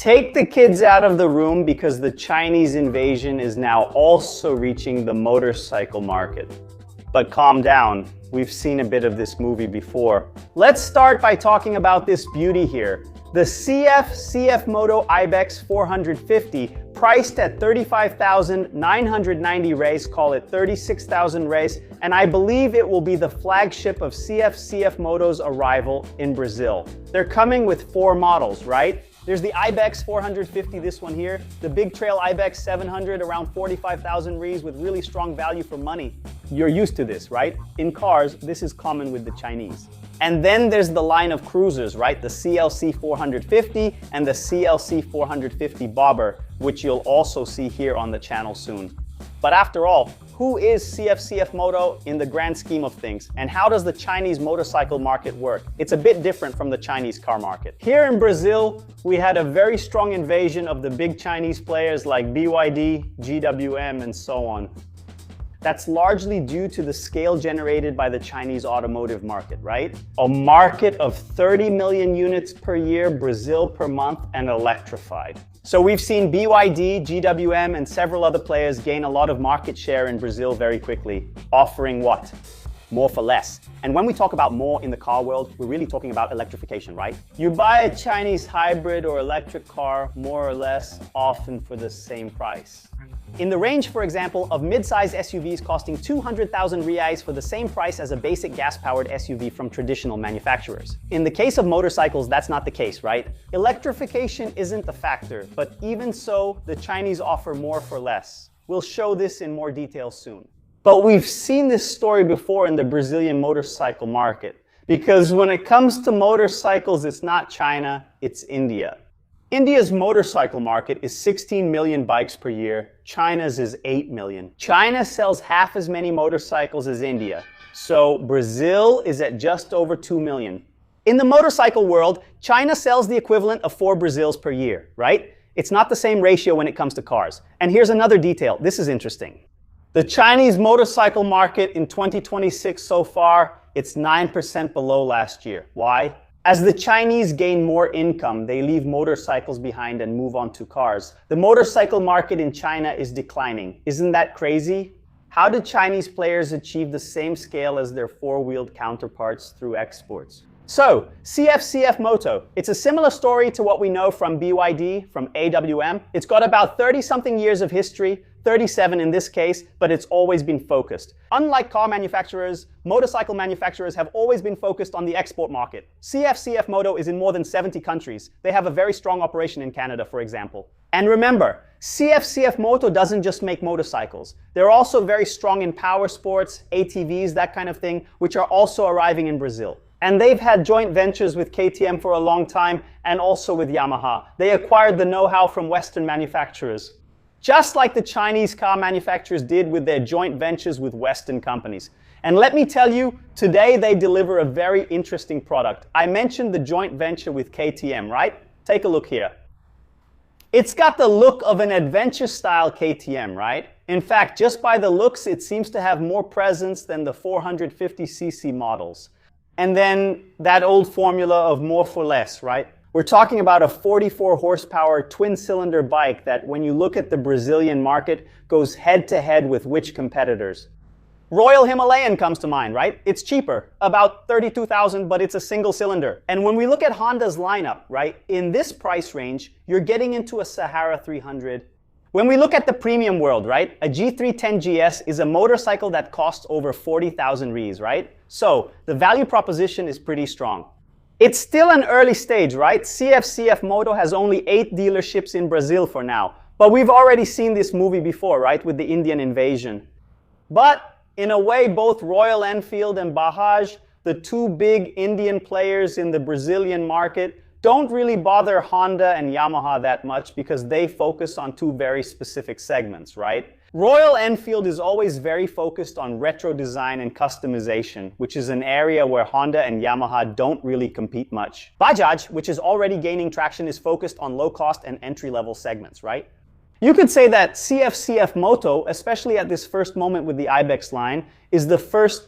Take the kids out of the room because the Chinese invasion is now also reaching the motorcycle market. But calm down, we've seen a bit of this movie before. Let's start by talking about this beauty here. The CFMoto Ibex 450, priced at 35,990 reais, call it 36,000 reais, and I believe it will be the flagship of CFMoto's arrival in Brazil. They're coming with 4 models, right? There's the Ibex 450, this one here, the Big Trail Ibex 700, around 45,000 reais with really strong value for money. You're used to this, right? In cars, this is common with the Chinese. And then there's the line of cruisers, right? The CLC 450 and the CLC 450 Bobber, which you'll also see here on the channel soon. But after all, who is CFMoto in the grand scheme of things? And how does the Chinese motorcycle market work? It's a bit different from the Chinese car market. Here in Brazil, we had a very strong invasion of the big Chinese players like BYD, GWM, and so on. That's largely due to the scale generated by the Chinese automotive market, right? A market of 30 million units per year, Brazil per month, and electrified. So we've seen BYD, GWM, and several other players gain a lot of market share in Brazil very quickly, offering what? More for less. And when we talk about more in the car world, we're really talking about electrification, right? You buy a Chinese hybrid or electric car, more or less, often for the same price. In the range, for example, of mid-size SUVs costing 200,000 reais for the same price as a basic gas-powered SUV from traditional manufacturers. In the case of motorcycles, that's not the case, right? Electrification isn't the factor, but even so, the Chinese offer more for less. We'll show this in more detail soon. But we've seen this story before in the Brazilian motorcycle market, because when it comes to motorcycles, it's not China, it's India. India's motorcycle market is 16 million bikes per year. China's is 8 million. China sells half as many motorcycles as India. So Brazil is at just over 2 million. In the motorcycle world, China sells the equivalent of 4 Brazils per year, right? It's not the same ratio when it comes to cars. And here's another detail. This is interesting. The Chinese motorcycle market in 2026 so far, it's 9% below last year. Why? As the Chinese gain more income, they leave motorcycles behind and move on to cars. The motorcycle market in China is declining. Isn't that crazy? How do Chinese players achieve the same scale as their four-wheeled counterparts through exports? So, CFMoto. It's a similar story to what we know from BYD, from AWM. It's got about 30-something years of history, 37 in this case, but it's always been focused. Unlike car manufacturers, motorcycle manufacturers have always been focused on the export market. CFMoto is in more than 70 countries. They have a very strong operation in Canada, for example. And remember, CFMoto doesn't just make motorcycles. They're also very strong in power sports, ATVs, that kind of thing, which are also arriving in Brazil. And they've had joint ventures with KTM for a long time and also with Yamaha. They acquired the know-how from Western manufacturers, just like the Chinese car manufacturers did with their joint ventures with Western companies. And let me tell you, today they deliver a very interesting product. I mentioned the joint venture with KTM, right? Take a look here. It's got the look of an adventure-style KTM, right? In fact, just by the looks, it seems to have more presence than the 450cc models. And then that old formula of more for less, right? We're talking about a 44 horsepower twin-cylinder bike that, when you look at the Brazilian market, goes head-to-head with which competitors? Royal Himalayan comes to mind, right? It's cheaper, about 32,000, but it's a single cylinder. And when we look at Honda's lineup, right, in this price range, you're getting into a Sahara 300. When we look at the premium world, right, a G310 GS is a motorcycle that costs over 40,000 reais, right? So the value proposition is pretty strong. It's still an early stage, right? CFMoto has only 8 dealerships in Brazil for now. But we've already seen this movie before, right? With the Indian invasion. But in a way, both Royal Enfield and Bajaj, the 2 big Indian players in the Brazilian market, don't really bother Honda and Yamaha that much because they focus on 2 very specific segments, right? Royal Enfield is always very focused on retro design and customization, which is an area where Honda and Yamaha don't really compete much. Bajaj, which is already gaining traction, is focused on low-cost and entry-level segments, right? You could say that CFMoto, especially at this first moment with the Ibex line, it's the first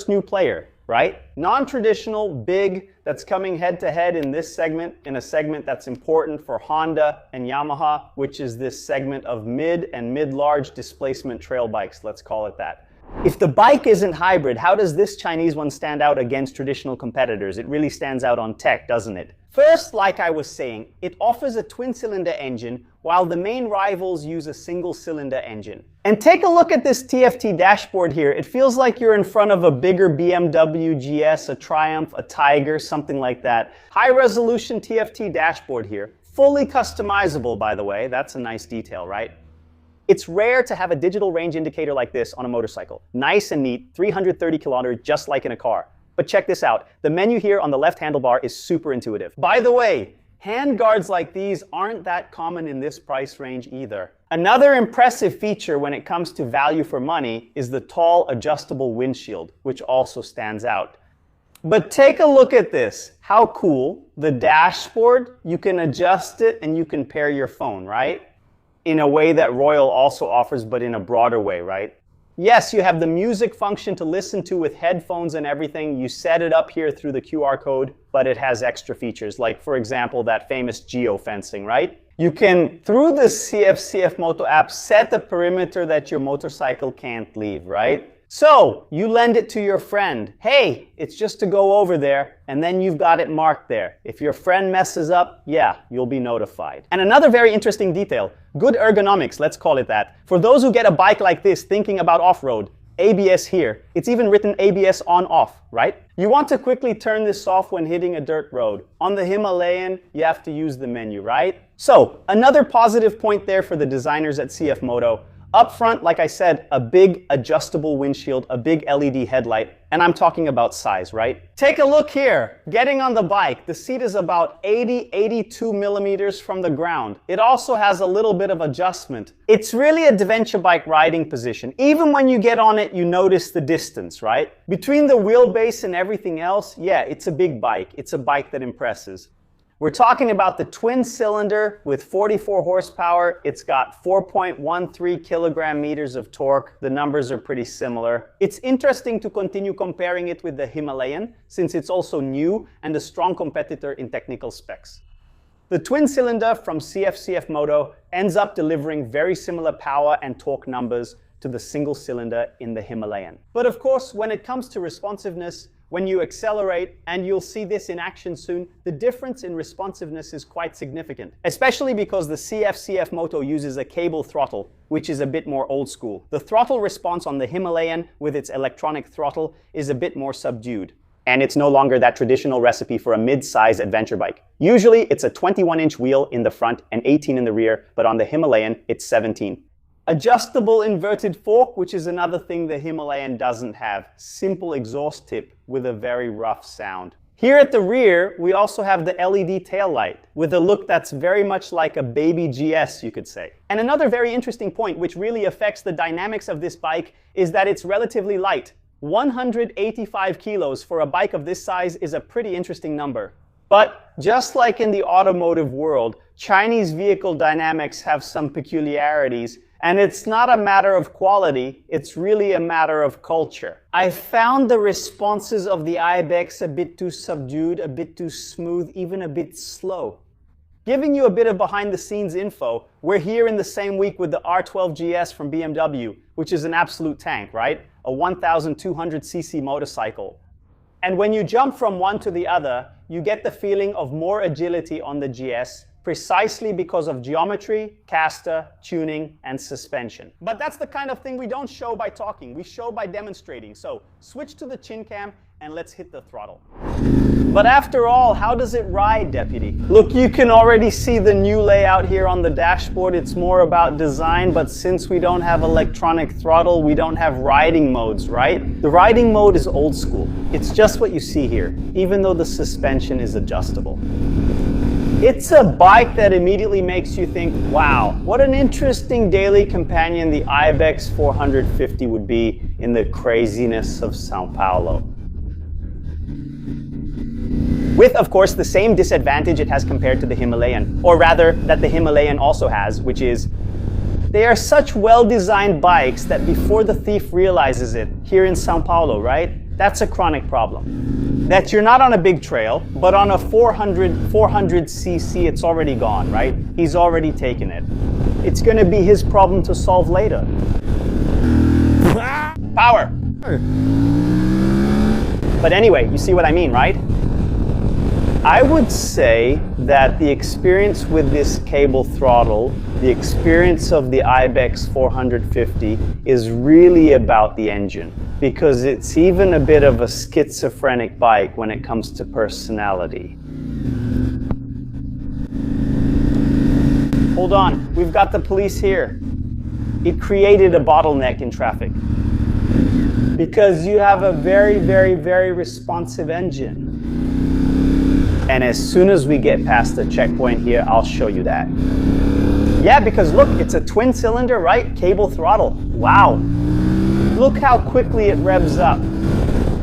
new player, right? Non-traditional, big, that's coming head-to-head in this segment, in a segment that's important for Honda and Yamaha, which is this segment of mid and mid-large displacement trail bikes, let's call it that. If the bike isn't hybrid, how does this Chinese one stand out against traditional competitors? It really stands out on tech, doesn't it? First, like I was saying, it offers a twin-cylinder engine, while the main rivals use a single-cylinder engine. And take a look at this TFT dashboard here. It feels like you're in front of a bigger BMW GS, a Triumph, a Tiger, something like that. High-resolution TFT dashboard here. Fully customizable, by the way. That's a nice detail, right? It's rare to have a digital range indicator like this on a motorcycle. Nice and neat, 330 kilometers, just like in a car. But check this out. The menu here on the left handlebar is super intuitive. By the way, hand guards like these aren't that common in this price range either. Another impressive feature when it comes to value for money is the tall adjustable windshield, which also stands out. But take a look at this. How cool. The dashboard, you can adjust it and you can pair your phone, right? In a way that Royal also offers, but in a broader way, right? Yes, you have the music function to listen to with headphones and everything. You set it up here through the QR code, but it has extra features, like, for example, that famous geofencing, right? You can, through the CFMoto app, set the perimeter that your motorcycle can't leave, right? So, you lend it to your friend. Hey, it's just to go over there, and then you've got it marked there. If your friend messes up, yeah, you'll be notified. And another very interesting detail, good ergonomics, let's call it that. For those who get a bike like this thinking about off-road, ABS here. It's even written ABS on-off, right? You want to quickly turn this off when hitting a dirt road. On the Himalayan, you have to use the menu, right? So, another positive point there for the designers at CFMoto. Up front, like I said, a big adjustable windshield, a big LED headlight, and I'm talking about size, right? Take a look here. Getting on the bike, the seat is about 82 millimeters from the ground. It also has a little bit of adjustment. It's really a adventure bike riding position. Even when you get on it, you notice the distance, right? Between the wheelbase and everything else, yeah, it's a big bike. It's a bike that impresses. We're talking about the twin cylinder with 44 horsepower. It's got 4.13 kilogram meters of torque. The numbers are pretty similar. It's interesting to continue comparing it with the Himalayan since it's also new and a strong competitor in technical specs. The twin cylinder from CFMoto ends up delivering very similar power and torque numbers to the single cylinder in the Himalayan. But of course, when it comes to responsiveness, when you accelerate, and you'll see this in action soon, the difference in responsiveness is quite significant, especially because the CFMoto uses a cable throttle, which is a bit more old school. The throttle response on the Himalayan with its electronic throttle is a bit more subdued. And it's no longer that traditional recipe for a mid-size adventure bike. Usually it's a 21-inch wheel in the front and 18 in the rear, but on the Himalayan, it's 17. Adjustable inverted fork, which is another thing the Himalayan doesn't have. Simple exhaust tip with a very rough sound. Here at the rear, we also have the LED taillight with a look that's very much like a baby GS, you could say. And another very interesting point, which really affects the dynamics of this bike, is that it's relatively light. 185 kilos for a bike of this size is a pretty interesting number. But just like in the automotive world, Chinese vehicle dynamics have some peculiarities. And it's not a matter of quality, it's really a matter of culture. I found the responses of the Ibex a bit too subdued, a bit too smooth, even a bit slow. Giving you a bit of behind the scenes info, we're here in the same week with the R12 GS from BMW, which is an absolute tank, right? A 1,200cc motorcycle. And when you jump from one to the other, you get the feeling of more agility on the GS, precisely because of geometry, caster, tuning, and suspension. But that's the kind of thing we don't show by talking, we show by demonstrating. So switch to the chin cam and let's hit the throttle. But after all, how does it ride, Deputy? Look, you can already see the new layout here on the dashboard. It's more about design, but since we don't have electronic throttle, we don't have riding modes, right? The riding mode is old school. It's just what you see here, even though the suspension is adjustable. It's a bike that immediately makes you think, wow, what an interesting daily companion the Ibex 450 would be in the craziness of São Paulo. With, of course, the same disadvantage it has compared to the Himalayan, or rather, that the Himalayan also has, which is, they are such well-designed bikes that before the thief realizes it, here in São Paulo, right? That's a chronic problem. That you're not on a big trail, but on a 400cc, it's already gone, right? He's already taken it. It's gonna be his problem to solve later. Power. But anyway, you see what I mean, right? I would say that the experience with this cable throttle, the experience of the Ibex 450 is really about the engine, because it's even a bit of a schizophrenic bike when it comes to personality. Hold on, we've got the police here. It created a bottleneck in traffic because you have a very, very, very responsive engine. And as soon as we get past the checkpoint here, I'll show you that. Yeah, because look, it's a twin cylinder, right? Cable throttle. Wow. Look how quickly it revs up.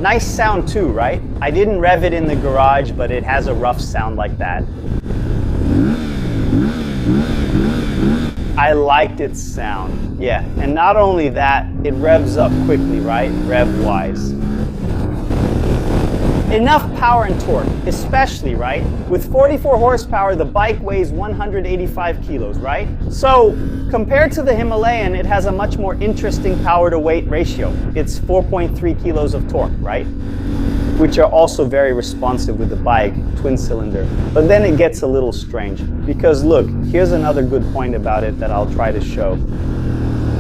Nice sound too, right? I didn't rev it in the garage, but it has a rough sound like that. I liked its sound. Yeah, and not only that, it revs up quickly, right? Rev-wise. Enough power and torque, especially, right? With 44 horsepower, the bike weighs 185 kilos, right? So, compared to the Himalayan, it has a much more interesting power to weight ratio. It's 4.3 kilos of torque, right? Which are also very responsive with the bike, twin cylinder. But then it gets a little strange, because look, here's another good point about it that I'll try to show.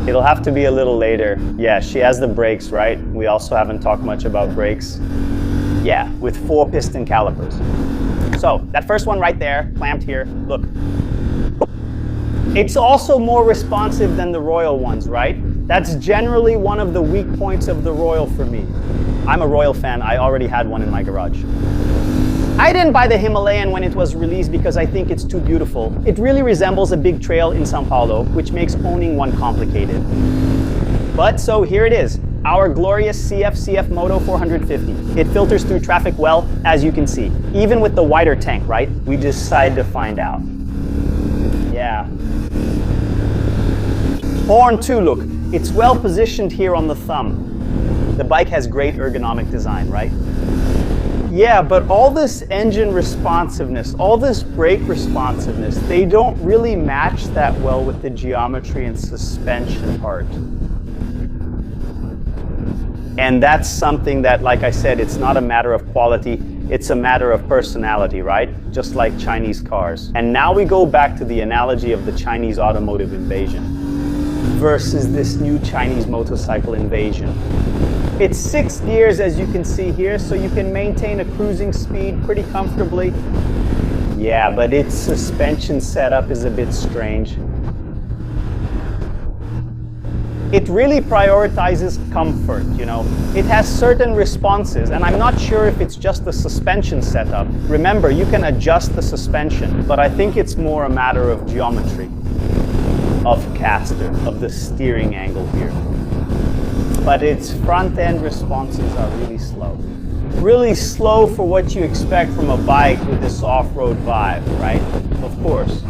It'll have to be a little later. Yeah, she has the brakes, right? We also haven't talked much about brakes. Yeah, with 4 piston calipers. So, that first one right there, clamped here, look. It's also more responsive than the Royal ones, right? That's generally one of the weak points of the Royal for me. I'm a Royal fan, I already had one in my garage. I didn't buy the Himalayan when it was released because I think it's too beautiful. It really resembles a big trail in São Paulo, which makes owning one complicated. But so here it is. Our glorious CFMoto 450. It filters through traffic well, as you can see. Even with the wider tank, right? We decided to find out. Yeah. Horn too, look. It's well positioned here on the thumb. The bike has great ergonomic design, right? Yeah, but all this engine responsiveness, all this brake responsiveness, they don't really match that well with the geometry and suspension part. And that's something that, like I said, it's not a matter of quality, it's a matter of personality, right? Just like Chinese cars. And now we go back to the analogy of the Chinese automotive invasion versus this new Chinese motorcycle invasion. It's 6 gears, as you can see here, so you can maintain a cruising speed pretty comfortably. Yeah, but its suspension setup is a bit strange. It really prioritizes comfort, you know. It has certain responses, and I'm not sure if it's just the suspension setup. Remember, you can adjust the suspension, but I think it's more a matter of geometry, of caster, of the steering angle here. But its front-end responses are really slow. Really slow for what you expect from a bike with this off-road vibe, right? Of course.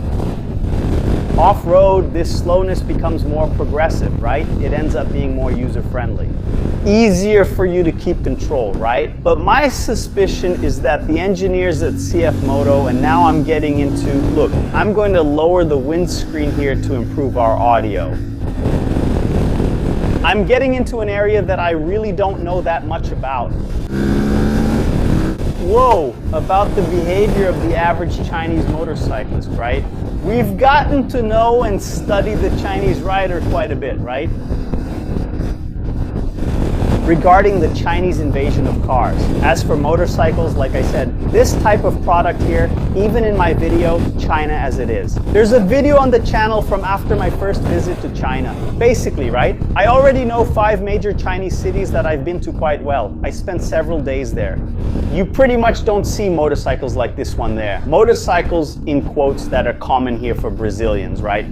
Off-road, this slowness becomes more progressive, right? It ends up being more user-friendly. Easier for you to keep control, right? But my suspicion is that the engineers at CFMoto, and now I'm getting into, look, I'm going to lower the windscreen here to improve our audio. I'm getting into an area that I really don't know that much about. Whoa, about the behavior of the average Chinese motorcyclist, right? We've gotten to know and study the Chinese rider quite a bit, right? Regarding the Chinese invasion of cars. As for motorcycles, like I said, this type of product here, even in my video, China as it is. There's a video on the channel from after my first visit to China. Basically, right? I already know 5 major Chinese cities that I've been to quite well. I spent several days there. You pretty much don't see motorcycles like this one there. Motorcycles, in quotes, that are common here for Brazilians, right?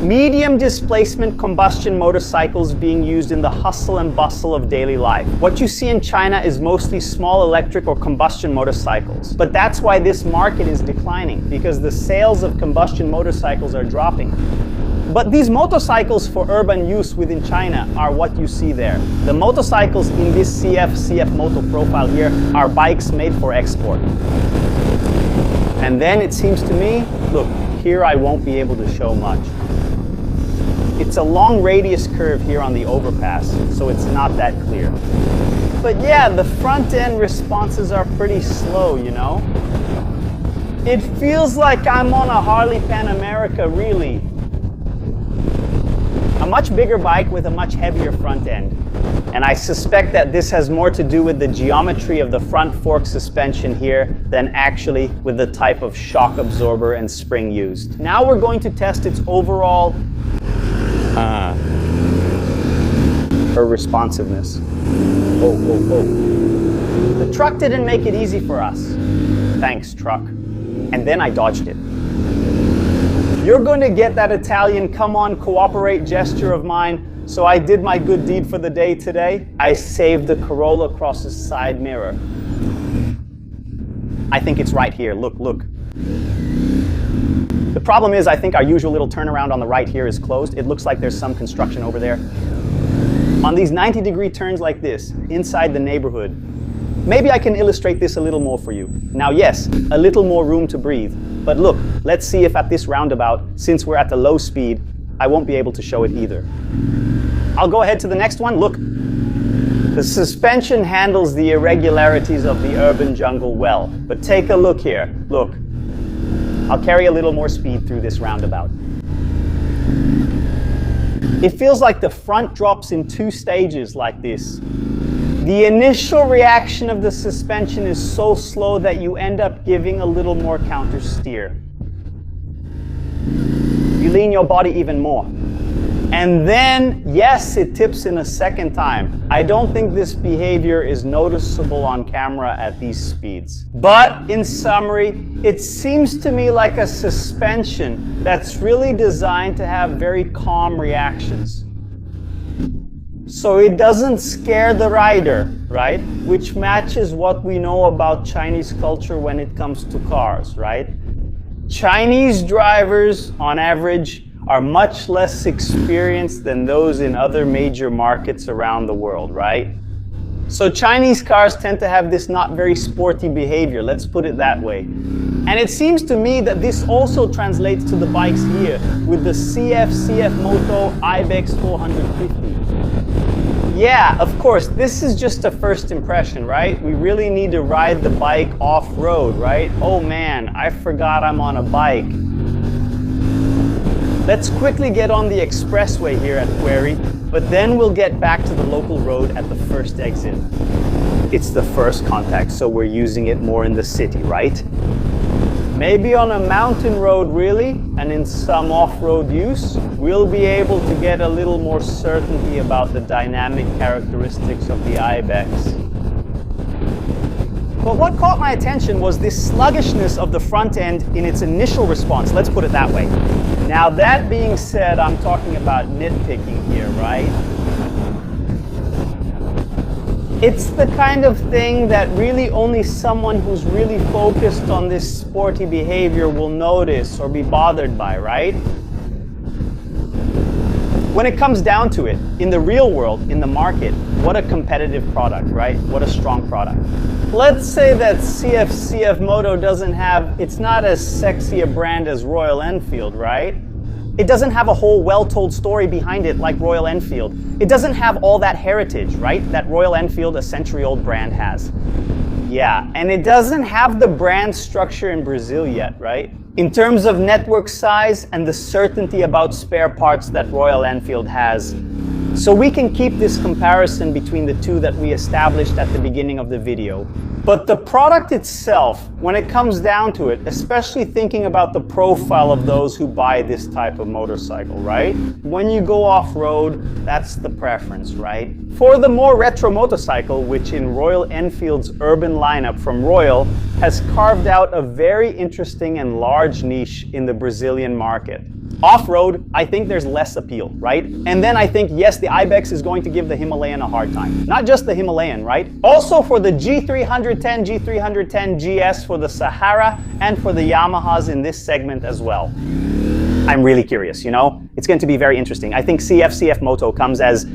Medium displacement combustion motorcycles being used in the hustle and bustle of daily life. What you see in China is mostly small electric or combustion motorcycles. But that's why this market is declining, because the sales of combustion motorcycles are dropping. But these motorcycles for urban use within China are what you see there. The motorcycles in this CFMoto profile here are bikes made for export. And then it seems to me, look, here I won't be able to show much. It's a long radius curve here on the overpass, so it's not that clear. But yeah, the front end responses are pretty slow, you know? It feels like I'm on a Harley Pan America, really. A much bigger bike with a much heavier front end. And I suspect that this has more to do with the geometry of the front fork suspension here than actually with the type of shock absorber and spring used. Now we're going to test its overall responsiveness. The truck didn't make it easy for us. Thanks, truck. And then I dodged it. You're going to get that Italian come on, cooperate gesture of mine, so I did my good deed for the day today. I saved the Corolla Cross's side mirror. I think it's right here. Look, look. The problem is I think our usual little turnaround on the right here is closed. It looks like there's some construction over there. On these 90-degree turns like this, inside the neighborhood, maybe I can illustrate this a little more for you. Now yes, a little more room to breathe. But look, let's see if at this roundabout, since we're at the low speed, I won't be able to show it either. I'll go ahead to the next one. Look, the suspension handles the irregularities of the urban jungle well. But take a look here. Look, I'll carry a little more speed through this roundabout. It feels like the front drops in 2 stages like this. The initial reaction of the suspension is so slow that you end up giving a little more counter steer. You lean your body even more. And then, yes, it tips in a second time. I don't think this behavior is noticeable on camera at these speeds. But in summary, it seems to me like a suspension that's really designed to have very calm reactions. So it doesn't scare the rider, right? Which matches what we know about Chinese culture when it comes to cars, right? Chinese drivers, on average, are much less experienced than those in other major markets around the world, right? So Chinese cars tend to have this not very sporty behavior, let's put it that way. And it seems to me that this also translates to the bikes here with the CFMoto Ibex 450. Yeah, of course, this is just a first impression, right? We really need to ride the bike off-road, right? Oh man, I forgot I'm on a bike. Let's quickly get on the expressway here at Quarry, but then we'll get back to the local road at the first exit. It's the first contact, so we're using it more in the city, right? Maybe on a mountain road, really, and in some off-road use, we'll be able to get a little more certainty about the dynamic characteristics of the Ibex. But what caught my attention was this sluggishness of the front end in its initial response, let's put it that way. Now that being said, I'm talking about nitpicking here, right? It's the kind of thing that really only someone who's really focused on this sporty behavior will notice or be bothered by, right? When it comes down to it, in the real world, in the market, what a competitive product, right? What a strong product. Let's say that CFMoto doesn't have, it's not as sexy a brand as Royal Enfield, right? It doesn't have a whole well-told story behind it like Royal Enfield. It doesn't have all that heritage, right? That Royal Enfield, a century-old brand, has. Yeah, and it doesn't have the brand structure in Brazil yet, right? In terms of network size and the certainty about spare parts that Royal Enfield has. So we can keep this comparison between the two that we established at the beginning of the video. But the product itself, when it comes down to it, especially thinking about the profile of those who buy this type of motorcycle, right? When you go off-road, that's the preference, right? For the more retro motorcycle, which in Royal Enfield's urban lineup from Royal, has carved out a very interesting and large niche in the Brazilian market. Off-road, I think there's less appeal, right? And then I think, yes, the Ibex is going to give the Himalayan a hard time. Not just the Himalayan, right? Also for the G310, G310 GS for the Sahara, and for the Yamahas in this segment as well. I'm really curious, you know? It's It's going to be very interesting. I think CFMoto comes as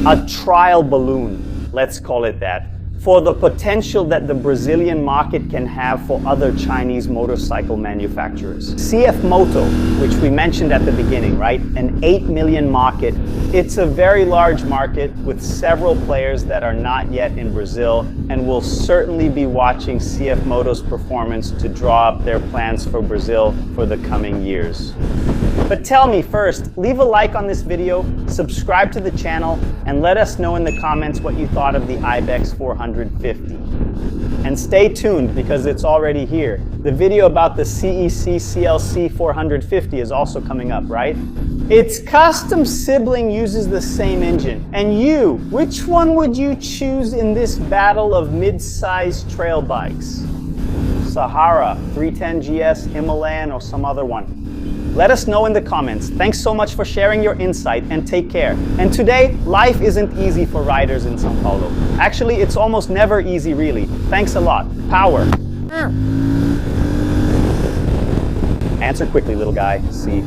a trial balloon, let's call it that, for the potential that the Brazilian market can have for other Chinese motorcycle manufacturers. CFMoto, which we mentioned at the beginning, right? An 8 million market. It's a very large market with several players that are not yet in Brazil, and we'll certainly be watching CFMoto's performance to draw up their plans for Brazil for the coming years. But tell me first, leave a like on this video, subscribe to the channel, and let us know in the comments what you thought of the Ibex 450. And stay tuned because it's already here. The video about the CEC CLC 450 is also coming up, right? Its custom sibling uses the same engine. And you, which one would you choose in this battle of mid-sized trail bikes? Sahara, 310 GS, Himalayan, or some other one? Let us know in the comments. Thanks so much for sharing your insight, and take care. And today, life isn't easy for riders in São Paulo. Actually, it's almost never easy, really. Thanks a lot. Power. Answer quickly, little guy. See.